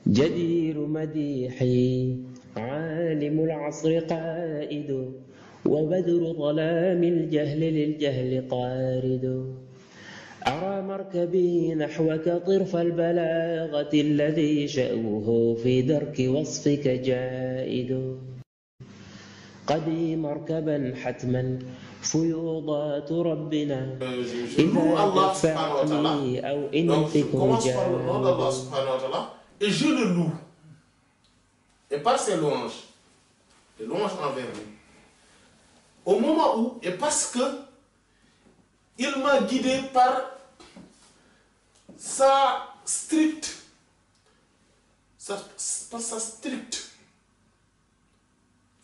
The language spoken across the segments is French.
جدير مديحي عالم العصر قائد وبدر ظلام الجهل للجهل طارد أرى مركبي نحوك طرف البلاغة الذي شأوه في درك وصفك جائد قدي مركبا حتما فيوضات ربنا إذا تفعني أو إن فيكم جائد. Et je le loue, et par ses louanges, les louanges envers lui, au moment où, et parce que il m'a guidé par sa stricte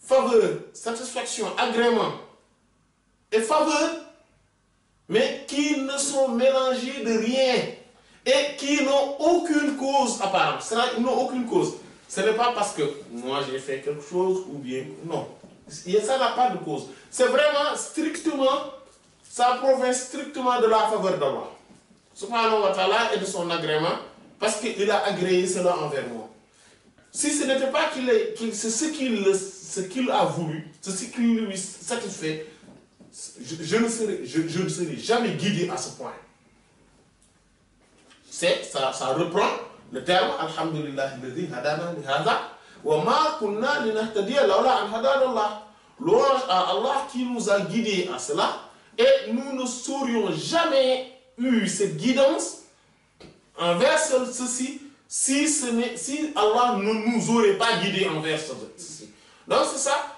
faveur, satisfaction, agrément et faveur, mais qui ne sont mélangés de rien et qui n'ont aucune cause apparente. Ils n'ont aucune cause. Ce n'est pas parce que moi j'ai fait quelque chose ou bien... Non. Ça n'a pas de cause. C'est vraiment strictement, ça provient strictement de la faveur d'Allah. Subhanahu wa ta'ala et de son agrément, parce qu'il a agréé cela envers moi. Si ce n'était pas c'est ce qu'il a voulu, c'est ce qui lui satisfait, je ne serais jamais guidé à ce point. Ça reprend le terme Alhamdulillah alladhi hadana li hadha wa ma kunna linahtadiya lawla an hadana Allah. Louange à Allah qui nous a guidés à cela, et nous ne saurions jamais eu cette guidance envers ceci si Allah ne nous aurait pas guidés envers ceci. Donc c'est ça,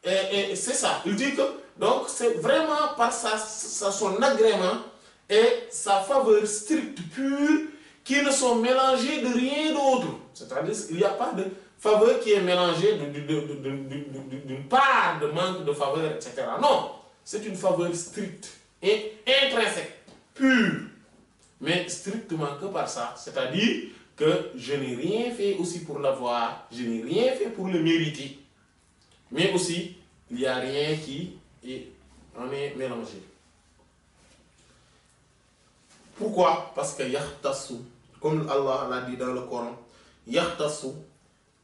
c'est ça. Il dit que donc c'est vraiment par son agrément et sa faveur stricte, pure, qui ne sont mélangées de rien d'autre. C'est-à-dire qu'il n'y a pas de faveur qui est mélangée d'une part de manque de faveur, etc. Non, c'est une faveur stricte et intrinsèque, pure, mais strictement que par ça. C'est-à-dire que je n'ai rien fait aussi pour l'avoir, je n'ai rien fait pour le mériter. Mais aussi, il n'y a rien qui en est mélangé. Pourquoi? Parce que Yahtassu, comme Allah l'a dit dans le Coran, Yahtassu,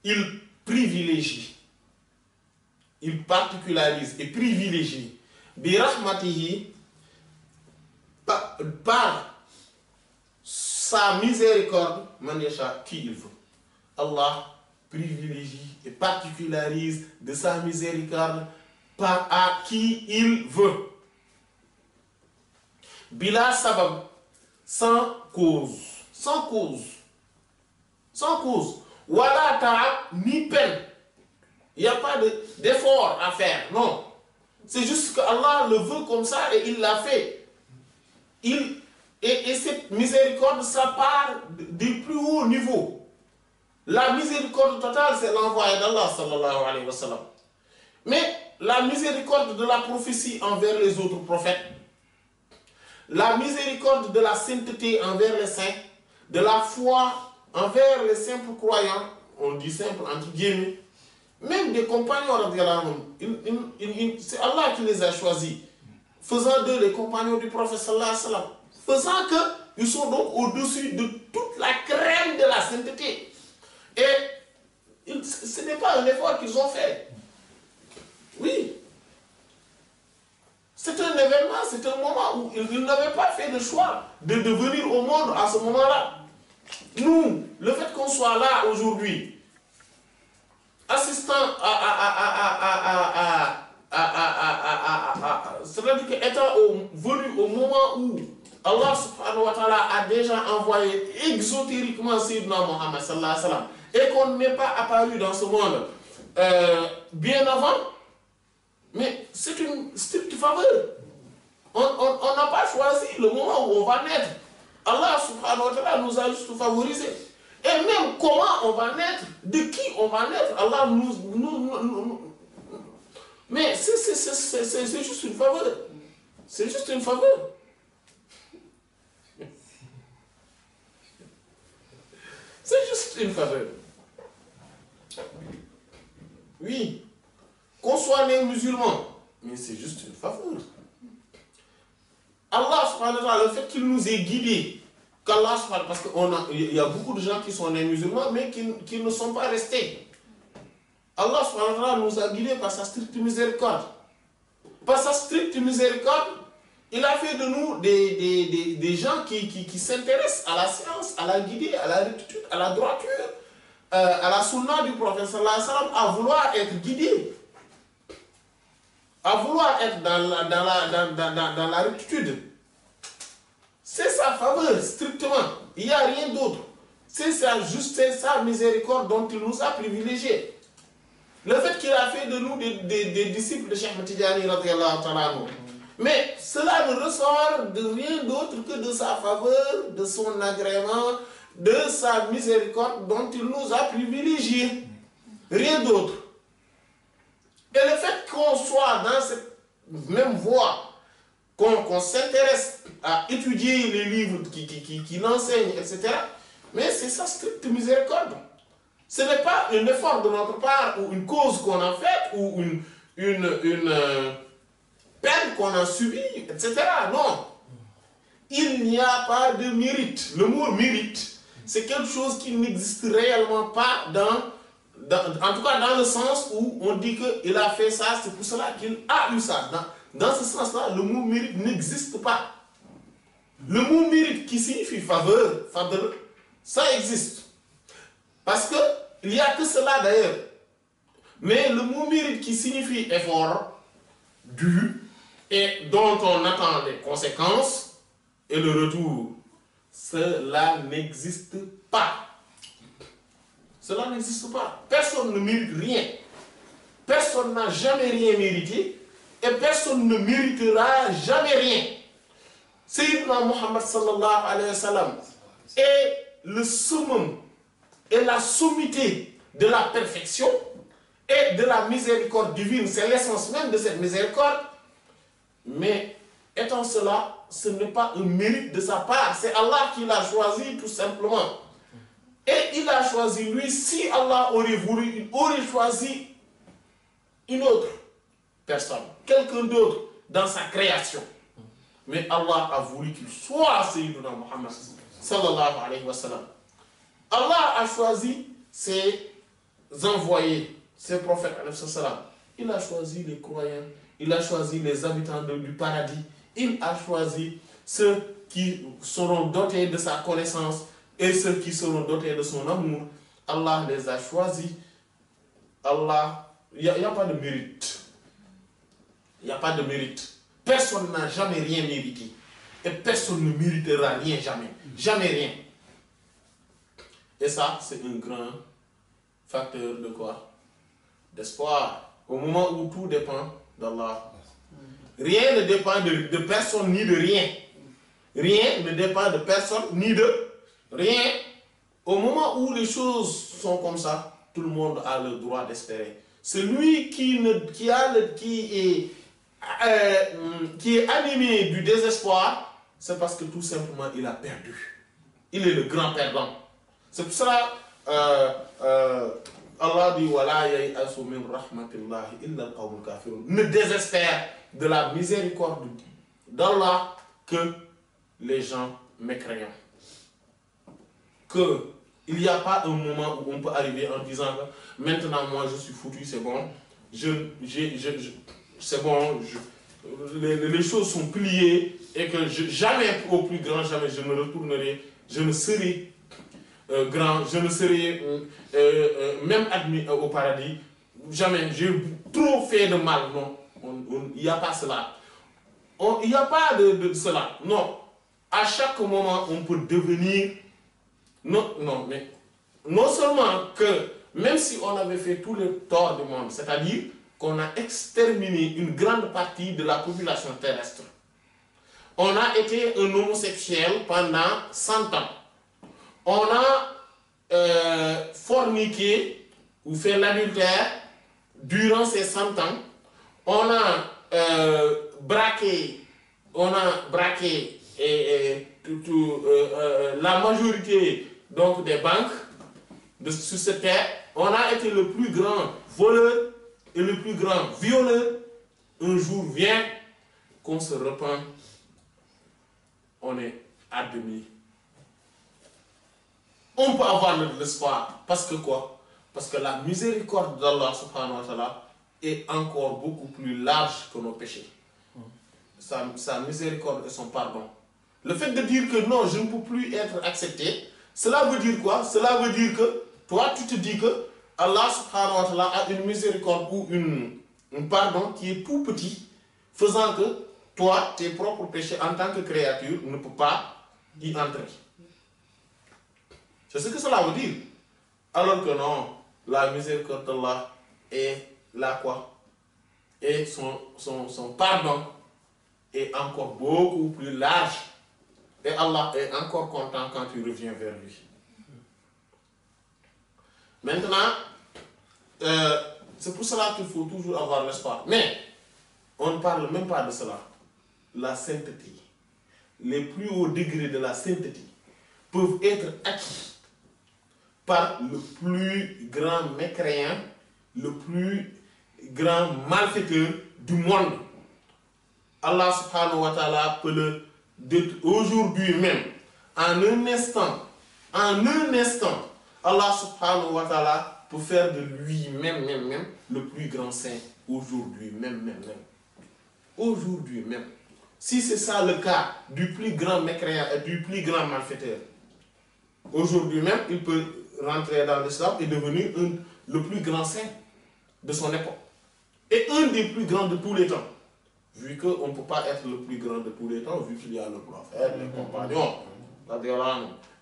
il privilégie, il particularise et privilégie bi rahmatihi, par sa miséricorde, man yasha, qui il veut. Allah privilégie et particularise de sa miséricorde à qui il veut. Bila sabab, sans cause, sans cause, sans cause. Wala ta'ab, ni peine. Il n'y a pas d'effort à faire, non. C'est juste que Allah le veut comme ça et il l'a fait. Et cette miséricorde, ça part du plus haut niveau. La miséricorde totale, c'est l'envoyé d'Allah, sallallahu alayhi wa sallam. Mais la miséricorde de la prophétie envers les autres prophètes, la miséricorde de la sainteté envers les saints, de la foi envers les simples croyants, on dit simple entre guillemets, même des compagnons, c'est Allah qui les a choisis, faisant d'eux les compagnons du prophète sallallahu alayhi wa sallam, faisant qu'ils sont donc au-dessus de toute la crème de la sainteté. Et ce n'est pas un effort qu'ils ont fait. Oui. C'est un événement, c'est un moment où ils n'avaient pas fait le choix de venir au monde à ce moment-là. Nous, le fait qu'on soit là aujourd'hui, assistant c'est-à-dire qu'étant venu au moment où Allah subhanahu wa ta'ala a déjà envoyé exotériquement Sayyidina Muhammad sallallahu alayhi wa sallam, et qu'on n'est pas apparu dans ce monde bien avant, mais c'est une stricte faveur. On n'a pas choisi le moment où on va naître. Allah subhanahu wa ta'ala nous a juste favorisé. Et même comment on va naître, de qui on va naître, Allah mais c'est juste une faveur. C'est juste une faveur. C'est juste une faveur. Oui. Qu'on soit né musulman, mais c'est juste une faveur. Allah subhanahu wa ta'ala, le fait qu'il nous ait guidés qu'Allah, parce qu'il y a beaucoup de gens qui sont nés musulmans, mais qui ne sont pas restés. Allah subhanahu wa ta'ala nous a guidés par sa stricte miséricorde. Par sa stricte miséricorde, il a fait de nous des gens qui s'intéressent à la science, à la guidée, à la rectitude, à la droiture, à la sunna du prophète sallallahu alayhi wa sallam, à vouloir être guidés, à vouloir être dans la rectitude. C'est sa faveur, strictement. Il n'y a rien d'autre. C'est sa justesse, sa miséricorde dont il nous a privilégiés. Le fait qu'il a fait de nous des disciples de Cheikh Ahmed Tidiane, mais cela ne ressort de rien d'autre que de sa faveur, de son agrément, de sa miséricorde dont il nous a privilégiés. Rien d'autre. Et le fait qu'on soit dans cette même voie, qu'on s'intéresse à étudier les livres qui l'enseignent, etc., mais c'est sa stricte miséricorde. Ce n'est pas un effort de notre part ou une cause qu'on a faite ou une peine qu'on a subie, etc. Non. Il n'y a pas de mérite. Le mot mérite, c'est quelque chose qui n'existe réellement pas en tout cas dans le sens où on dit qu'il a fait ça, c'est pour cela qu'il a eu ça. Dans ce sens-là, le mot mérite n'existe pas. Le mot mérite qui signifie faveur, ça existe. Parce qu'il n'y a que cela d'ailleurs. Mais le mot mérite qui signifie effort, dû, et dont on attend des conséquences, et le retour, cela n'existe pas. Cela n'existe pas. Personne ne mérite rien. Personne n'a jamais rien mérité, et personne ne méritera jamais rien. Sayyidina Muhammad sallallahu alayhi wa sallam est le summum et la sommité de la perfection et de la miséricorde divine. C'est l'essence même de cette miséricorde. Mais étant cela, ce n'est pas un mérite de sa part. C'est Allah qui l'a choisi tout simplement. Et il a choisi lui. Si Allah aurait voulu, il aurait choisi une autre personne, quelqu'un d'autre dans sa création. Mais Allah a voulu qu'il soit Sayyidina Muhammad sallallahu alayhi wa sallam. Allah a choisi ses envoyés, ses prophètes alayhi wa sallam. Il a choisi les croyants, il a choisi les habitants du paradis, il a choisi ceux qui seront dotés de sa connaissance et ceux qui seront dotés de son amour. Allah les a choisis. Allah, il n'y a pas de mérite. Il n'y a pas de mérite. Personne n'a jamais rien mérité. Et personne ne méritera rien jamais. Jamais rien. Et ça, c'est un grand facteur de quoi? D'espoir. Au moment où tout dépend d'Allah. Rien ne dépend de personne ni de rien. Rien ne dépend de personne ni de rien. Au moment où les choses sont comme ça, tout le monde a le droit d'espérer. Celui qui est animé du désespoir, c'est parce que tout simplement il a perdu. Il est le grand perdant. C'est pour cela Allah dit ne désespère de la miséricorde d'Allah que les gens mécréants. Il n'y a pas un moment où on peut arriver en disant que maintenant moi je suis foutu, c'est bon, c'est bon, les choses sont pliées et que jamais au plus grand, jamais je ne retournerai, je ne serai grand, je ne serai même admis au paradis, jamais, j'ai trop fait de mal, non, il n'y a pas cela. Il n'y a pas de cela, non. À chaque moment, on peut devenir, mais non seulement que, même si on avait fait tout le tort du monde, c'est-à-dire qu'on a exterminé une grande partie de la population terrestre. On a été un homosexuel pendant 100 ans. On a forniqué ou fait l'adultère durant ces 100 ans. On a braqué la majorité donc, des banques sur cette terre. On a été le plus grand voleur et le plus grand violeur. Un jour vient qu'on se repent, on est admis on peut avoir de l'espoir. Parce que quoi? Parce que la miséricorde d'Allah subhanahu wa ta'ala est encore beaucoup plus large que nos péchés. Sa miséricorde et son pardon. Le fait de dire que non, je ne peux plus être accepté, cela veut dire quoi? Cela veut dire que toi, tu te dis que Allah subhanahu wa ta'ala a une miséricorde ou un pardon qui est tout petit, faisant que toi, tes propres péchés en tant que créature ne peuvent pas y entrer. C'est ce que cela veut dire. Alors que non, la miséricorde d'Allah est là quoi? Et son pardon est encore beaucoup plus large. Et Allah est encore content quand tu reviens vers lui. Maintenant, c'est pour cela qu'il faut toujours avoir l'espoir. Mais, on ne parle même pas de cela. La sainteté, les plus hauts degrés de la sainteté peuvent être acquis par le plus grand mécréant, le plus grand malfaiteur du monde. Allah subhanahu wa ta'ala peut le détruire aujourd'hui même, en un instant, Allah subhanahu wa ta'ala peut faire de lui-même le plus grand saint aujourd'hui même. Aujourd'hui même. Si c'est ça le cas du plus grand mécréant et du plus grand malfaiteur, aujourd'hui même, il peut rentrer dans l'islam et devenir le plus grand saint de son époque. Et un des plus grands de tous les temps. Vu qu'on ne peut pas être le plus grand de tous les temps, vu qu'il y a le prophète, les compagnons,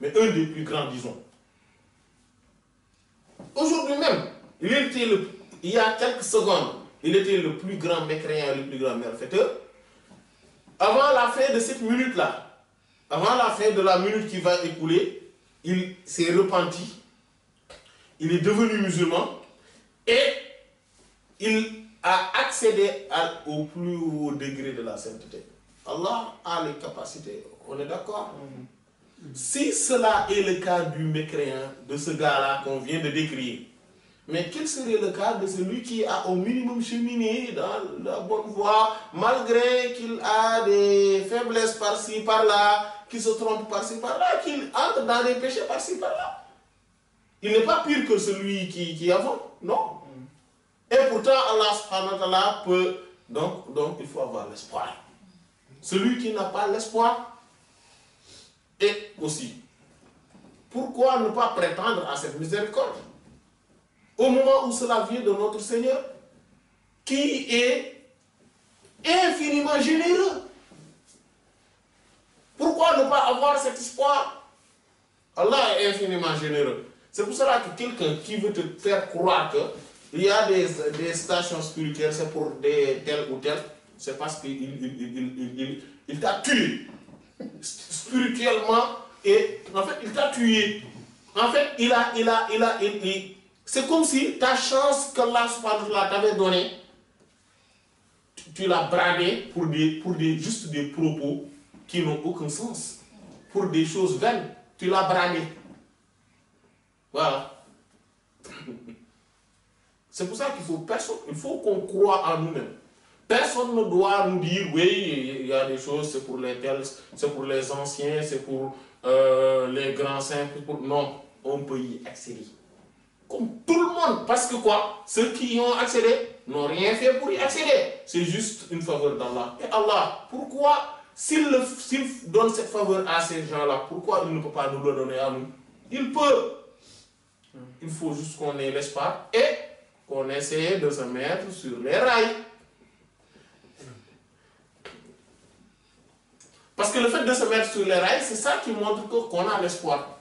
mais un des plus grands, disons. Aujourd'hui même, il y a quelques secondes, il était le plus grand mécréant et le plus grand malfaiteur. Avant la fin de cette minute-là, avant la fin de la minute qui va écouler, il s'est repenti, il est devenu musulman et il a accédé au plus haut degré de la sainteté. Allah a les capacités, on est d'accord? Si cela est le cas du mécréant, de ce gars-là qu'on vient de décrire, mais quel serait le cas de celui qui a au minimum cheminé dans la bonne voie, malgré qu'il a des faiblesses par-ci, par-là, qu'il se trompe par-ci, par-là, qu'il entre dans des péchés par-ci, par-là? Il n'est pas pire que celui qui est avant, non? Et pourtant, Allah subhanahu wa ta'ala peut... Donc, il faut avoir l'espoir. Celui qui n'a pas l'espoir, et aussi, pourquoi ne pas prétendre à cette miséricorde? Au moment où cela vient de notre Seigneur, qui est infiniment généreux. Pourquoi ne pas avoir cet espoir? Allah est infiniment généreux. C'est pour cela que quelqu'un qui veut te faire croire qu'il y a des stations spirituelles, c'est pour des tels ou tels, c'est parce qu'il t'a tué spirituellement et en fait il t'a tué. En fait, c'est comme si ta chance qu'Allah subhanahu wa ta'ala t'avait donnée, tu l'as bradée pour juste des propos qui n'ont aucun sens, pour des choses vaines, tu l'as bradée. Voilà. C'est pour ça qu'il faut qu'on croie en nous-mêmes. Personne ne doit nous dire, oui, il y a des choses, c'est pour les tels, c'est pour les anciens, c'est pour les grands saints. Non, on peut y accéder. Comme tout le monde. Parce que quoi? Ceux qui y ont accédé n'ont rien fait pour y accéder. C'est juste une faveur d'Allah. Et Allah, pourquoi, s'il donne cette faveur à ces gens-là, pourquoi il ne peut pas nous le donner à nous? Il peut. Il faut juste qu'on ait l'espoir et qu'on essaie de se mettre sur les rails. Parce que le fait de se mettre sur les rails, c'est ça qui montre qu'on a l'espoir.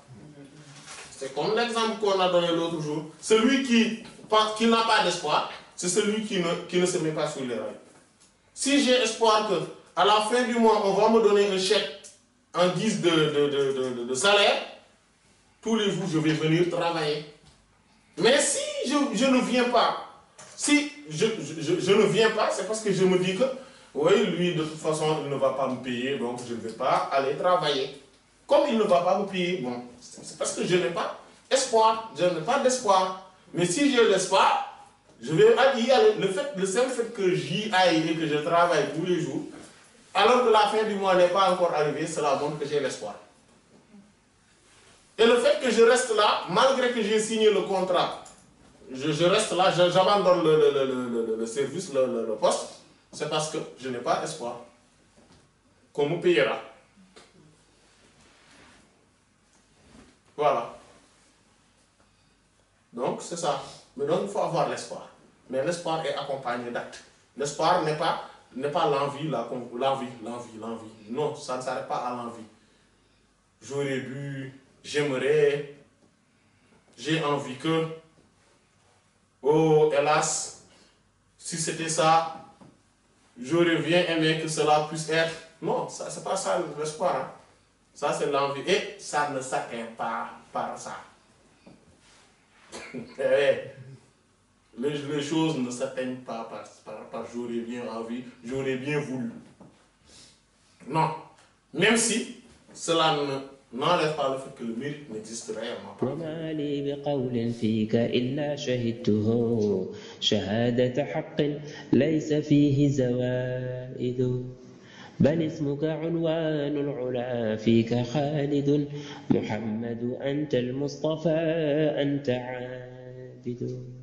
C'est comme l'exemple qu'on a donné l'autre jour. Celui qui pense qu'il n'a pas d'espoir, c'est celui qui ne se met pas sur les rails. Si j'ai espoir qu'à la fin du mois, on va me donner un chèque en guise de salaire, tous les jours, je vais venir travailler. Mais si je ne viens pas, si je ne viens pas, c'est parce que je me dis que, oui, lui, de toute façon, il ne va pas me payer, donc je ne vais pas aller travailler. Comme il ne va pas me payer, bon, c'est parce que je n'ai pas espoir, je n'ai pas d'espoir. Mais si j'ai l'espoir, je vais y aller. Le seul fait que j'y aille et que je travaille tous les jours, alors que la fin du mois n'est pas encore arrivée, cela montre que j'ai l'espoir. Et le fait que je reste là, malgré que j'ai signé le contrat, je reste là, j'abandonne le service, le poste, c'est parce que je n'ai pas espoir qu'on me payera. Voilà. Donc, c'est ça. Mais donc, il faut avoir l'espoir. Mais l'espoir est accompagné d'actes. L'espoir n'est pas l'envie, l'envie. Non, ça ne s'arrête pas à l'envie. J'aurais bu, j'aimerais, j'ai envie que, oh, hélas, si c'était ça, j'aurais bien aimé que cela puisse être. Non, c'est pas ça l'espoir. Hein. Ça, c'est l'envie. Et ça ne s'atteint pas par ça. Les choses ne s'atteignent pas par j'aurais bien envie, j'aurais bien voulu. Non. Même si cela n'enlève pas le fait que le mérite n'existe réellement pas. وما لي بقول فيك إلا شهدته شهادة حق ليس فيه زوائد بل اسمك عنوان العلا فيك خالد محمد أنت المصطفى أنت عابد